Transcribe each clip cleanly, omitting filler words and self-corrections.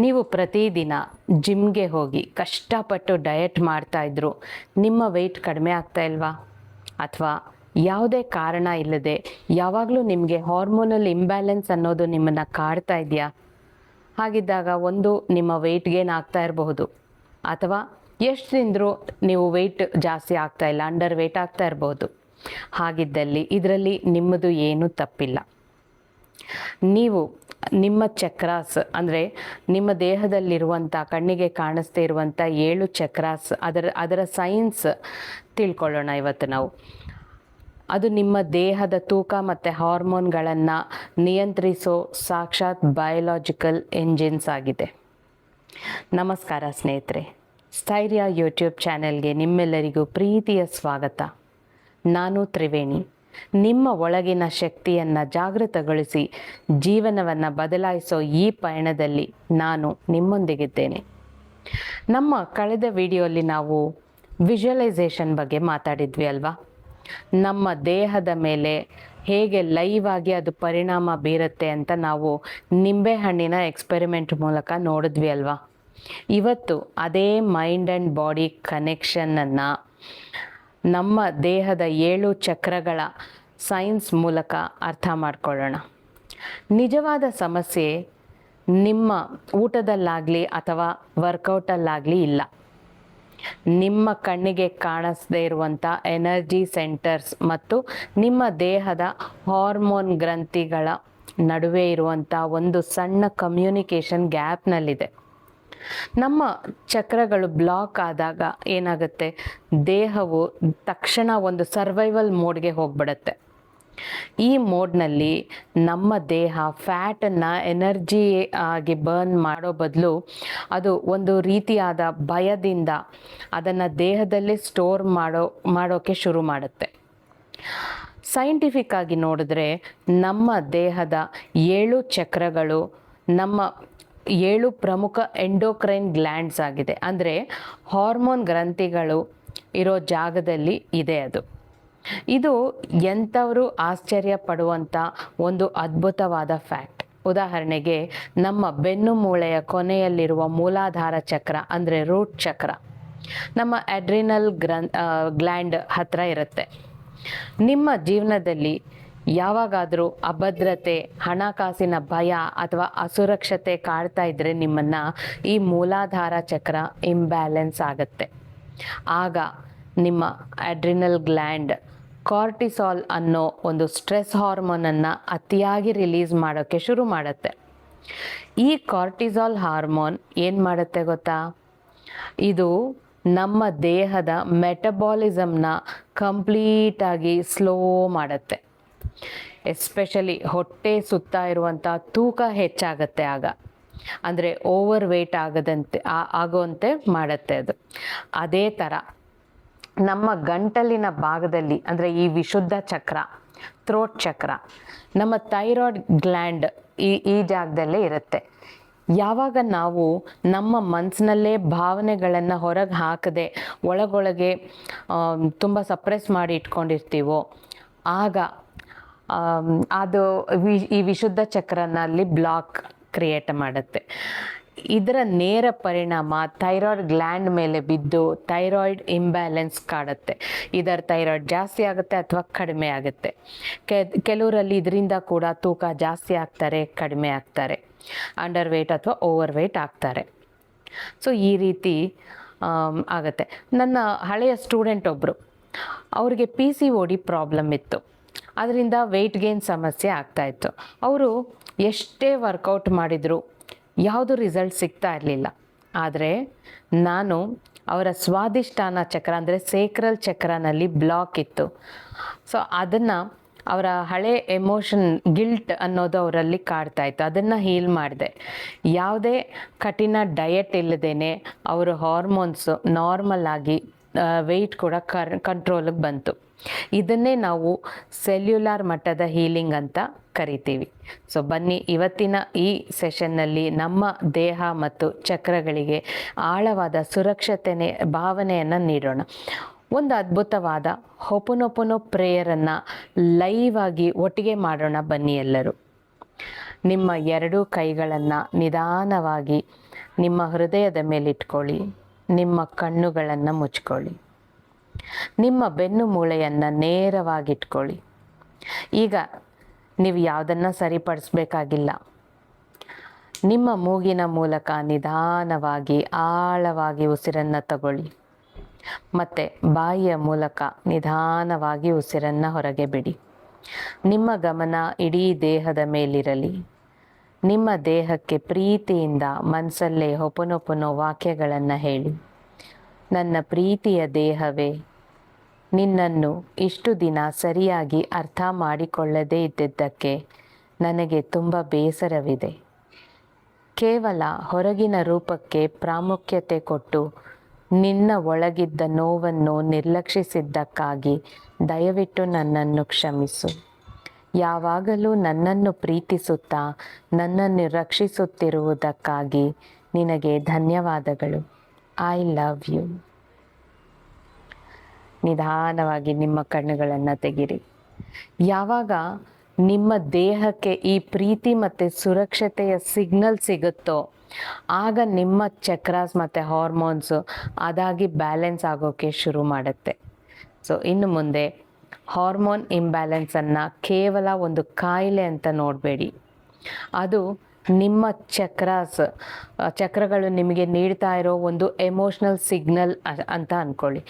ನೀವು ಪ್ರತಿದಿನ ಜಿಮ್ಗೆ ಹೋಗಿ ಕಷ್ಟಪಟ್ಟು ಡಯಟ್ ಮಾಡ್ತಾಯಿದ್ರು ನಿಮ್ಮ ವೆಯ್ಟ್ ಕಡಿಮೆ ಆಗ್ತಾ ಇಲ್ವಾ? ಅಥವಾ ಯಾವುದೇ ಕಾರಣ ಇಲ್ಲದೆ ಯಾವಾಗಲೂ ನಿಮಗೆ ಹಾರ್ಮೋನಲ್ ಇಂಬ್ಯಾಲೆನ್ಸ್ ಅನ್ನೋದು ನಿಮ್ಮನ್ನು ಕಾಡ್ತಾ ಇದೆಯಾ? ಹಾಗಿದ್ದಾಗ ಒಂದು ನಿಮ್ಮ ವೆಯ್ಟ್ ಗೇನ್ ಆಗ್ತಾ ಇರಬಹುದು, ಅಥವಾ ಎಷ್ಟು ತಿಂದರೂ ನೀವು ವೆಯ್ಟ್ ಜಾಸ್ತಿ ಆಗ್ತಾ ಇಲ್ಲ, ಅಂಡರ್ ವೆಯ್ಟ್ ಆಗ್ತಾ ಇರಬಹುದು. ಹಾಗಿದ್ದಲ್ಲಿ ಇದರಲ್ಲಿ ನಿಮ್ಮದು ಏನೂ ತಪ್ಪಿಲ್ಲ. ನೀವು ನಿಮ್ಮ ಚಕ್ರಾಸ್ ಅಂದರೆ ನಿಮ್ಮ ದೇಹದಲ್ಲಿರುವಂಥ ಕಣ್ಣಿಗೆ ಕಾಣಿಸ್ದೇ ಇರುವಂಥ 7 ಚಕ್ರಾಸ್ ಅದರ ಸೈನ್ಸ್ ತಿಳ್ಕೊಳ್ಳೋಣ ಇವತ್ತು ನಾವು. ಅದು ನಿಮ್ಮ ದೇಹದ ತೂಕ ಮತ್ತು ಹಾರ್ಮೋನ್ಗಳನ್ನು ನಿಯಂತ್ರಿಸೋ ಸಾಕ್ಷಾತ್ ಬಯೋಲಾಜಿಕಲ್ ಎಂಜಿನ್ಸ್ ಆಗಿದೆ. ನಮಸ್ಕಾರ ಸ್ನೇಹಿತರೆ, ಸ್ಥೈರ್ಯ ಯೂಟ್ಯೂಬ್ ಚಾನೆಲ್ಗೆ ನಿಮ್ಮೆಲ್ಲರಿಗೂ ಪ್ರೀತಿಯ ಸ್ವಾಗತ. ನಾನು ತ್ರಿವೇಣಿ, ನಿಮ್ಮ ಒಳಗಿನ ಶಕ್ತಿಯನ್ನು ಜಾಗೃತಗೊಳಿಸಿ ಜೀವನವನ್ನು ಬದಲಾಯಿಸೋ ಈ ಪಯಣದಲ್ಲಿ ನಾನು ನಿಮ್ಮೊಂದಿಗಿದ್ದೇನೆ. ನಮ್ಮ ಕಳೆದ ವಿಡಿಯೋಲಿ ನಾವು ವಿಜುವಲೈಸೇಷನ್ ಬಗ್ಗೆ ಮಾತಾಡಿದ್ವಿ ಅಲ್ವಾ? ನಮ್ಮ ದೇಹದ ಮೇಲೆ ಹೇಗೆ ಲೈವ್ ಆಗಿ ಅದು ಪರಿಣಾಮ ಬೀರುತ್ತೆ ಅಂತ ನಾವು ನಿಂಬೆಹಣ್ಣಿನ ಎಕ್ಸ್ಪೆರಿಮೆಂಟ್ ಮೂಲಕ ನೋಡಿದ್ವಿ ಅಲ್ವಾ? ಇವತ್ತು ಅದೇ ಮೈಂಡ್ ಆ್ಯಂಡ್ ಬಾಡಿ ಕನೆಕ್ಷನನ್ನು ನಮ್ಮ ದೇಹದ 7 ಚಕ್ರಗಳ ಸೈನ್ಸ್ ಮೂಲಕ ಅರ್ಥ ಮಾಡ್ಕೊಳ್ಳೋಣ. ನಿಜವಾದ ಸಮಸ್ಯೆ ನಿಮ್ಮ ಊಟದಲ್ಲಾಗಲಿ ಅಥವಾ ವರ್ಕೌಟಲ್ಲಾಗಲಿ ಇಲ್ಲ. ನಿಮ್ಮ ಕಣ್ಣಿಗೆ ಕಾಣಿಸದೇ ಇರುವಂಥ ಎನರ್ಜಿ ಸೆಂಟರ್ಸ್ ಮತ್ತು ನಿಮ್ಮ ದೇಹದ ಹಾರ್ಮೋನ್ ಗ್ರಂಥಿಗಳ ನಡುವೆ ಇರುವಂಥ ಒಂದು ಸಣ್ಣ ಕಮ್ಯುನಿಕೇಷನ್ ಗ್ಯಾಪ್ನಲ್ಲಿದೆ. ನಮ್ಮ ಚಕ್ರಗಳು ಬ್ಲಾಕ್ ಆದಾಗ ಏನಾಗುತ್ತೆ? ದೇಹವು ತಕ್ಷಣ ಒಂದು ಸರ್ವೈವಲ್ ಮೋಡ್ಗೆ ಹೋಗ್ಬಿಡುತ್ತೆ. ಈ ಮೋಡ್ನಲ್ಲಿ ನಮ್ಮ ದೇಹ ಫ್ಯಾಟನ್ನು ಎನರ್ಜಿ ಆಗಿ ಬರ್ನ್ ಮಾಡೋ ಬದಲು ಅದು ಒಂದು ರೀತಿಯಾದ ಭಯದಿಂದ ಅದನ್ನು ದೇಹದಲ್ಲೇ ಸ್ಟೋರ್ ಮಾಡೋಕ್ಕೆ ಶುರು ಮಾಡುತ್ತೆ. ಸೈಂಟಿಫಿಕ್ ಆಗಿ ನೋಡಿದ್ರೆ ನಮ್ಮ ದೇಹದ 7 ಚಕ್ರಗಳು ನಮ್ಮ 7 ಪ್ರಮುಖ ಎಂಡೋಕ್ರೈನ್ ಗ್ಲ್ಯಾಂಡ್ಸ್ ಆಗಿದೆ. ಅಂದರೆ ಹಾರ್ಮೋನ್ ಗ್ರಂಥಿಗಳು ಇರೋ ಜಾಗದಲ್ಲಿ ಇದೆ ಅದು. ಇದು ಎಂಥವರು ಆಶ್ಚರ್ಯ ಪಡುವಂಥ ಒಂದು ಅದ್ಭುತವಾದ ಫ್ಯಾಕ್ಟ್. ಉದಾಹರಣೆಗೆ ನಮ್ಮ ಬೆನ್ನು ಮೂಳೆಯ ಕೊನೆಯಲ್ಲಿರುವ ಮೂಲಾಧಾರ ಚಕ್ರ ಅಂದರೆ ರೂಟ್ ಚಕ್ರ ನಮ್ಮ ಅಡ್ರಿನಲ್ ಗ್ಲ್ಯಾಂಡ್ ಹತ್ರ ಇರುತ್ತೆ. ನಿಮ್ಮ ಜೀವನದಲ್ಲಿ ಯಾವಾಗಾದರೂ ಅಭದ್ರತೆ, ಹಣಕಾಸಿನ ಭಯ ಅಥವಾ ಅಸುರಕ್ಷತೆ ಕಾಡ್ತಾ ಇದ್ದರೆ ನಿಮ್ಮನ್ನು ಈ ಮೂಲಾಧಾರ ಚಕ್ರ ಇಂಬ್ಯಾಲೆನ್ಸ್ ಆಗುತ್ತೆ. ಆಗ ನಿಮ್ಮ ಅಡ್ರಿನಲ್ ಗ್ಲ್ಯಾಂಡ್ ಕಾರ್ಟಿಸಾಲ್ ಅನ್ನೋ ಒಂದು ಸ್ಟ್ರೆಸ್ ಹಾರ್ಮೋನನ್ನು ಅತಿಯಾಗಿ ರಿಲೀಸ್ ಮಾಡೋಕ್ಕೆ ಶುರು ಮಾಡುತ್ತೆ. ಈ ಕಾರ್ಟಿಸಾಲ್ ಹಾರ್ಮೋನ್ ಏನು ಮಾಡುತ್ತೆ ಗೊತ್ತಾ? ಇದು ನಮ್ಮ ದೇಹದ ಮೆಟಬಾಲಿಸಮ್ನ ಕಂಪ್ಲೀಟಾಗಿ ಸ್ಲೋ ಮಾಡುತ್ತೆ. ಎಸ್ಪೆಷಲಿ ಹೊಟ್ಟೆ ಸುತ್ತ ಇರುವಂಥ ತೂಕ ಹೆಚ್ಚಾಗತ್ತೆ ಆಗ. ಅಂದರೆ ಓವರ್ ವೆಯ್ಟ್ ಆಗೋವಂತೆ ಮಾಡುತ್ತೆ ಅದು. ಅದೇ ಥರ ನಮ್ಮ ಗಂಟಲಿನ ಭಾಗದಲ್ಲಿ ಅಂದರೆ ಈ ವಿಶುದ್ಧ ಚಕ್ರ, ಥ್ರೋಟ್ ಚಕ್ರ, ನಮ್ಮ ಥೈರಾಯ್ಡ್ ಗ್ಲ್ಯಾಂಡ್ ಈ ಜಾಗದಲ್ಲೇ ಇರುತ್ತೆ. ಯಾವಾಗ ನಾವು ನಮ್ಮ ಮನಸ್ಸಿನಲ್ಲೇ ಭಾವನೆಗಳನ್ನು ಹೊರಗೆ ಹಾಕದೆ ಒಳಗೊಳಗೆ ತುಂಬ ಸಪ್ರೆಸ್ ಮಾಡಿ ಇಟ್ಕೊಂಡಿರ್ತೀವೋ ಆಗ ಅದು ಈ ವಿಶುದ್ಧ ಚಕ್ರನಲ್ಲಿ ಬ್ಲಾಕ್ ಕ್ರಿಯೇಟ್ ಮಾಡುತ್ತೆ. ಇದರ ನೇರ ಪರಿಣಾಮ ಥೈರಾಯ್ಡ್ ಗ್ಲ್ಯಾಂಡ್ ಮೇಲೆ ಬಿದ್ದು ಥೈರಾಯ್ಡ್ ಇಂಬ್ಯಾಲೆನ್ಸ್ ಕಾಡುತ್ತೆ. ಇದರ ಥೈರಾಯ್ಡ್ ಜಾಸ್ತಿ ಆಗುತ್ತೆ ಅಥವಾ ಕಡಿಮೆ ಆಗುತ್ತೆ. ಕೆಲವರಲ್ಲಿ ಇದರಿಂದ ಕೂಡ ತೂಕ ಜಾಸ್ತಿ ಆಗ್ತಾರೆ, ಕಡಿಮೆ ಆಗ್ತಾರೆ, ಅಂಡರ್ ವೆಯ್ಟ್ ಅಥವಾ ಓವರ್ ವೆಯ್ಟ್ ಆಗ್ತಾರೆ. ಸೊ ಈ ರೀತಿ ಆಗುತ್ತೆ. ನನ್ನ ಹಳೆಯ ಸ್ಟೂಡೆಂಟ್ ಒಬ್ಬರು, ಅವ್ರಿಗೆ PCOD ಪ್ರಾಬ್ಲಮ್ ಇತ್ತು. ಅದರಿಂದ ವೆಯ್ಟ್ ಗೇನ್ ಸಮಸ್ಯೆ ಆಗ್ತಾಯಿತ್ತು. ಅವರು ಎಷ್ಟೇ ವರ್ಕೌಟ್ ಮಾಡಿದರೂ ಯಾವುದೂ ರಿಸಲ್ಟ್ ಸಿಗ್ತಾ ಇರಲಿಲ್ಲ. ಆದರೆ ನಾನು ಅವರ ಸ್ವಾದಿಷ್ಟಾನ ಚಕ್ರ ಅಂದರೆ ಸೇಕ್ರಲ್ ಚಕ್ರನಲ್ಲಿ ಬ್ಲಾಕ್ ಇತ್ತು. ಸೊ ಅದನ್ನು ಅವರ ಹಳೆ ಎಮೋಷನ್ ಗಿಲ್ಟ್ ಅನ್ನೋದು ಅವರಲ್ಲಿ ಕಾಡ್ತಾಯಿತ್ತು. ಅದನ್ನು ಹೀಲ್ ಮಾಡಿದೆ. ಯಾವುದೇ ಕಠಿಣ ಡಯಟ್ ಇಲ್ಲದೇ ಅವರ ಹಾರ್ಮೋನ್ಸು ನಾರ್ಮಲ್ ಆಗಿ ವೆಯ್ಟ್ ಕೂಡ ಕಂಟ್ರೋಲಿಗೆ ಬಂತು. ಇದನ್ನೇ ನಾವು ಸೆಲ್ಯುಲಾರ್ ಮಟ್ಟದ ಹೀಲಿಂಗ್ ಅಂತ ಕರಿತೀವಿ. ಸೊ ಬನ್ನಿ ಇವತ್ತಿನ ಈ ಸೆಷನ್ನಲ್ಲಿ ನಮ್ಮ ದೇಹ ಮತ್ತು ಚಕ್ರಗಳಿಗೆ ಆಳವಾದ ಸುರಕ್ಷತೆ ಭಾವನೆಯನ್ನು ನೀಡೋಣ. ಒಂದು ಅದ್ಭುತವಾದ ಹೊಪುನೊಪುನೊ ಪ್ರೇಯರನ್ನು ಲೈವ್ ಆಗಿ ಒಟ್ಟಿಗೆ ಮಾಡೋಣ ಬನ್ನಿ ಎಲ್ಲರೂ. ನಿಮ್ಮ ಎರಡೂ ಕೈಗಳನ್ನು ನಿಧಾನವಾಗಿ ನಿಮ್ಮ ಹೃದಯದ ಮೇಲಿಟ್ಕೊಳ್ಳಿ. ನಿಮ್ಮ ಕಣ್ಣುಗಳನ್ನು ಮುಚ್ಕೊಳ್ಳಿ. ನಿಮ್ಮ ಬೆನ್ನು ಮೂಳೆಯನ್ನು ನೇರವಾಗಿಟ್ಕೊಳ್ಳಿ. ಈಗ ನೀವು ಯಾವುದನ್ನು ಸರಿಪಡಿಸ್ಬೇಕಾಗಿಲ್ಲ. ನಿಮ್ಮ ಮೂಗಿನ ಮೂಲಕ ನಿಧಾನವಾಗಿ ಆಳವಾಗಿ ಉಸಿರನ್ನು ತಗೊಳ್ಳಿ ಮತ್ತು ಬಾಯಿಯ ಮೂಲಕ ನಿಧಾನವಾಗಿ ಉಸಿರನ್ನು ಹೊರಗೆ ಬಿಡಿ. ನಿಮ್ಮ ಗಮನ ಇಡೀ ದೇಹದ ಮೇಲಿರಲಿ. ನಿಮ್ಮ ದೇಹಕ್ಕೆ ಪ್ರೀತಿಯಿಂದ ಮನಸ್ಸಲ್ಲೇ ಹೊಪನೊಪನೋ ವಾಕ್ಯಗಳನ್ನು ಹೇಳಿ. ನನ್ನ ಪ್ರೀತಿಯ ದೇಹವೇ, ನಿನ್ನನ್ನು ಇಷ್ಟು ದಿನ ಸರಿಯಾಗಿ ಅರ್ಥ ಮಾಡಿಕೊಳ್ಳದೇ ಇದ್ದಿದ್ದಕ್ಕೆ ನನಗೆ ತುಂಬ ಬೇಸರವಿದೆ. ಕೇವಲ ಹೊರಗಿನ ರೂಪಕ್ಕೆ ಪ್ರಾಮುಖ್ಯತೆ ಕೊಟ್ಟು ನಿನ್ನ ಒಳಗಿದ್ದ ನೋವನ್ನು ನಿರ್ಲಕ್ಷಿಸಿದ್ದಕ್ಕಾಗಿ ದಯವಿಟ್ಟು ನನ್ನನ್ನು ಕ್ಷಮಿಸು. ಯಾವಾಗಲೂ ನನ್ನನ್ನು ಪ್ರೀತಿಸುತ್ತಾ ನನ್ನನ್ನು ರಕ್ಷಿಸುತ್ತಿರುವುದಕ್ಕಾಗಿ ನಿನಗೆ ಧನ್ಯವಾದಗಳು. I love you. ನಿಧಾನವಾಗಿ ನಿಮ್ಮ ಕಣ್ಣುಗಳನ್ನು ತೆಗಿರಿ. ಯಾವಾಗ ನಿಮ್ಮ ದೇಹಕ್ಕೆ ಈ ಪ್ರೀತಿ ಮತ್ತು ಸುರಕ್ಷತೆಯ ಸಿಗ್ನಲ್ ಸಿಗುತ್ತೋ ಆಗ ನಿಮ್ಮ ಚಕ್ರಾಸ್ ಮತ್ತು ಹಾರ್ಮೋನ್ಸು ಅದಾಗಿ ಬ್ಯಾಲೆನ್ಸ್ ಆಗೋಕ್ಕೆ ಶುರು ಮಾಡುತ್ತೆ. ಸೊ ಇನ್ನು ಮುಂದೆ ಹಾರ್ಮೋನ್ ಇಂಬ್ಯಾಲೆನ್ಸನ್ನು ಕೇವಲ ಒಂದು ಕಾಯಿಲೆ ಅಂತ ನೋಡಬೇಡಿ. ಅದು ನಿಮ್ಮ ಚಕ್ರಗಳು ನಿಮಗೆ ನೀಡ್ತಾ ಇರೋ ಒಂದು ಎಮೋಷ್ನಲ್ ಸಿಗ್ನಲ್ ಅಂತ ಅಂದ್ಕೊಳ್ಳಿ.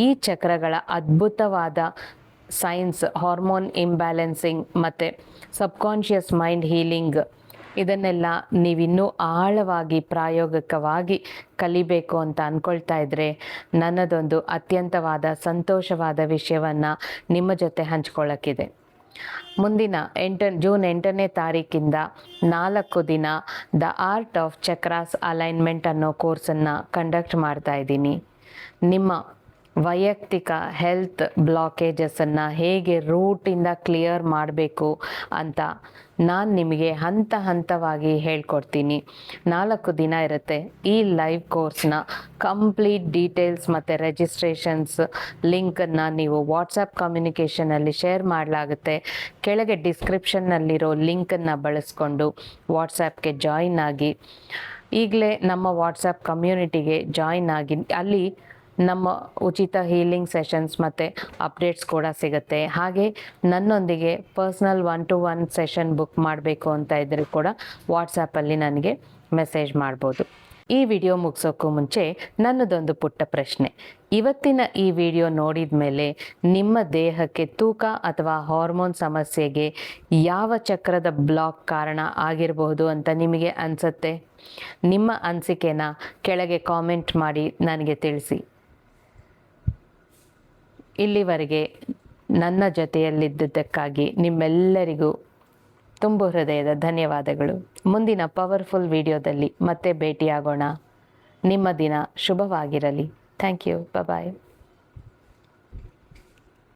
ಈ ಚಕ್ರಗಳ ಅದ್ಭುತವಾದ ಸೈನ್ಸ್, ಹಾರ್ಮೋನ್ ಇಂಬ್ಯಾಲೆನ್ಸಿಂಗ್ ಮತ್ತು ಸಬ್ಕಾನ್ಷಿಯಸ್ ಮೈಂಡ್ ಹೀಲಿಂಗ್, ಇದನ್ನೆಲ್ಲ ನೀವಿನ್ನೂ ಆಳವಾಗಿ ಪ್ರಾಯೋಗಿಕವಾಗಿ ಕಲಿಬೇಕು ಅಂತ ಅಂದ್ಕೊಳ್ತಾ ಇದ್ದರೆ ನನ್ನದೊಂದು ಅತ್ಯಂತವಾದ ಸಂತೋಷವಾದ ವಿಷಯವನ್ನು ನಿಮ್ಮ ಜೊತೆ ಹಂಚ್ಕೊಳ್ಳೋಕ್ಕಿದೆ. ಮುಂದಿನ ಜೂನ್ 8ನೇ ತಾರೀಕಿಂದ 4 ದಿನ the art of chakras alignment ಅನ್ನೋ ಕೋರ್ಸನ್ನು ಕಂಡಕ್ಟ್ ಮಾಡ್ತಾ ಇದ್ದೀನಿ. ನಿಮ್ಮ ವೈಯಕ್ತಿಕ ಹೆಲ್ತ್ ಬ್ಲಾಕೇಜಸನ್ನು ಹೇಗೆ ರೂಟಿಂದ ಕ್ಲಿಯರ್ ಮಾಡಬೇಕು ಅಂತ ನಾನು ನಿಮಗೆ ಹಂತ ಹಂತವಾಗಿ ಹೇಳ್ಕೊಡ್ತೀನಿ. 4 ದಿನ ಇರುತ್ತೆ. ಈ ಲೈವ್ ಕೋರ್ಸ್ನ ಕಂಪ್ಲೀಟ್ ಡೀಟೇಲ್ಸ್ ಮತ್ತು ರಿಜಿಸ್ಟ್ರೇಷನ್ಸ್ ಲಿಂಕನ್ನು ನೀವು ವಾಟ್ಸಪ್ ಕಮ್ಯುನಿಕೇಷನಲ್ಲಿ ಶೇರ್ ಮಾಡಲಾಗುತ್ತೆ. ಕೆಳಗೆ ಡಿಸ್ಕ್ರಿಪ್ಷನ್ನಲ್ಲಿರೋ ಲಿಂಕನ್ನು ಬಳಸ್ಕೊಂಡು ವಾಟ್ಸಪ್ಗೆ ಜಾಯಿನ್ ಆಗಿ, ಈಗಲೇ ನಮ್ಮ ವಾಟ್ಸಪ್ ಕಮ್ಯುನಿಟಿಗೆ ಜಾಯಿನ್ ಆಗಿ. ಅಲ್ಲಿ ನಮ್ಮ ಉಚಿತ ಹೀಲಿಂಗ್ ಸೆಷನ್ಸ್ ಮತ್ತು ಅಪ್ಡೇಟ್ಸ್ ಕೂಡ ಸಿಗುತ್ತೆ. ಹಾಗೆ ನನ್ನೊಂದಿಗೆ ಪರ್ಸ್ನಲ್ 1-to-1 ಸೆಷನ್ ಬುಕ್ ಮಾಡಬೇಕು ಅಂತ ಇದ್ದರೂ ಕೂಡ ವಾಟ್ಸಪ್ಪಲ್ಲಿ ನನಗೆ ಮೆಸೇಜ್ ಮಾಡ್ಬೋದು. ಈ ವಿಡಿಯೋ ಮುಗಿಸೋಕ್ಕೂ ಮುಂಚೆ ನನ್ನದೊಂದು ಪುಟ್ಟ ಪ್ರಶ್ನೆ. ಇವತ್ತಿನ ಈ ವಿಡಿಯೋ ನೋಡಿದ ಮೇಲೆ ನಿಮ್ಮ ದೇಹಕ್ಕೆ ತೂಕ ಅಥವಾ ಹಾರ್ಮೋನ್ ಸಮಸ್ಯೆಗೆ ಯಾವ ಚಕ್ರದ ಬ್ಲಾಕ್ ಕಾರಣ ಆಗಿರಬಹುದು ಅಂತ ನಿಮಗೆ ಅನಿಸುತ್ತೆ? ನಿಮ್ಮ ಅನಿಸಿಕೆನ ಕೆಳಗೆ ಕಾಮೆಂಟ್ ಮಾಡಿ ನನಗೆ ತಿಳಿಸಿ. ಇಲ್ಲಿವರೆಗೆ ನನ್ನ ಜೊತೆಯಲ್ಲಿದ್ದದ್ದಕ್ಕಾಗಿ ನಿಮ್ಮೆಲ್ಲರಿಗೂ ತುಂಬು ಹೃದಯದ ಧನ್ಯವಾದಗಳು. ಮುಂದಿನ ಪವರ್ಫುಲ್ ವಿಡಿಯೋದಲ್ಲಿ ಮತ್ತೆ ಭೇಟಿಯಾಗೋಣ. ನಿಮ್ಮ ದಿನ ಶುಭವಾಗಿರಲಿ. Thank you. ಬಾಯ್.